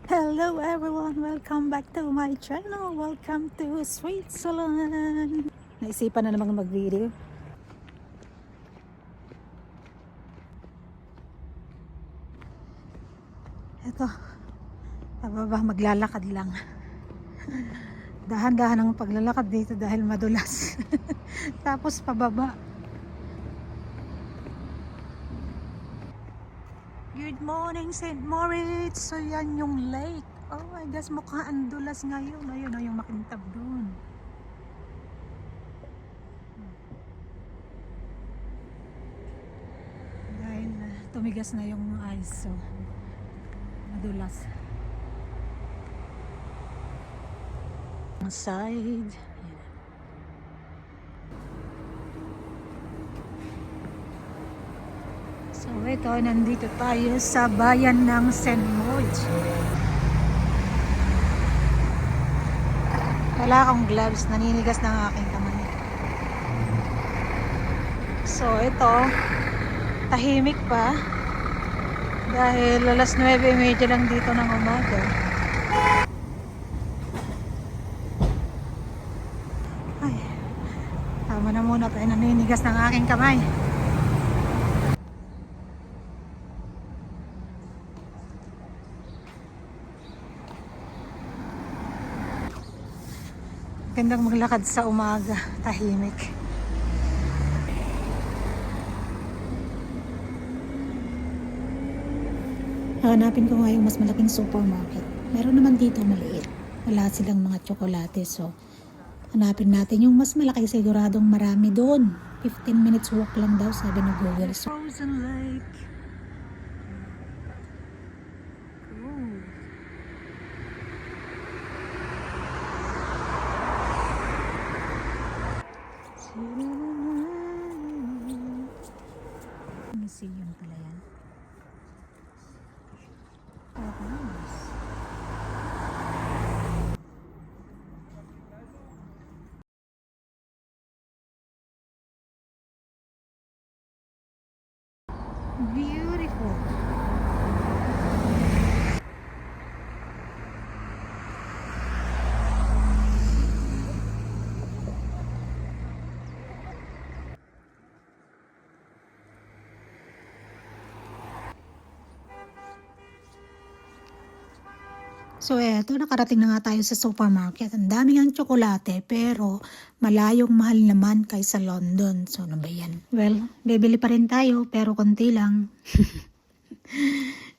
Hello everyone! Welcome back to my channel. Welcome to Switzerland. Naisipan na namang mag-video. Ito, pababa, maglalakad lang. Dahan-dahan ang paglalakad dito dahil madulas. Tapos pababa. Good morning, St. Moritz. So yan yung lake. Oh my gosh, mukhang dulas ngayon. Ayun, yung makintab dun. Dahil tumigas na yung ice, so madulas. Ang side. So ito, nandito tayo sa bayan ng St. Moritz. Wala akong gloves, naninigas ng aking kamay. So ito, tahimik pa dahil alas 9:30 lang dito ng umaga. Ay, tama na muna tayo, naninigas ng aking kamay. Gandang maglakad sa umaga, tahimik. Hanapin ko nga yung mas malaking supermarket. Meron naman dito maliit. Wala silang mga tsokolate, so hanapin natin yung mas malaki, siguradong marami doon. 15 minutes walk lang daw, sabi ng Google. Frozen Lake. Museum pala yan. Oh, nice. Beautiful. So eto, nakarating na nga tayo sa supermarket. Ang dami ng tsokolate pero malayong mahal naman kaysa London. So ano ba yan? Well, bibili pa rin tayo pero konti lang.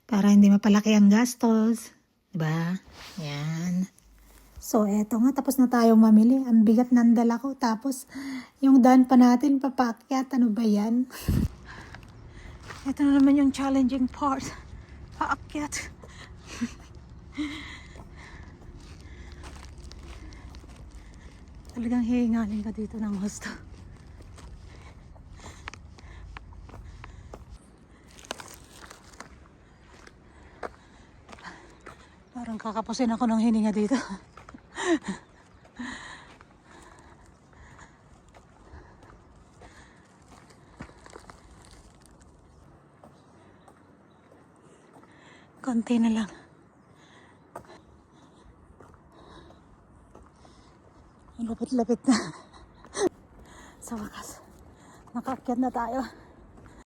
Para hindi mapalaki ang gastos. Diba? Yan. So eto nga, tapos na tayong mamili. Ang bigat ng dala ko. Tapos yung daan pa natin papaakyat. Ano ba yan? Ito na naman yung challenging part. Paakyat. Talagang hihingalin ka dito ng gusto. Parang kakapusin ako ng hininga dito. Konti na lang. Lapit-lapit na. Sa wakas, nakaakyat na tayo.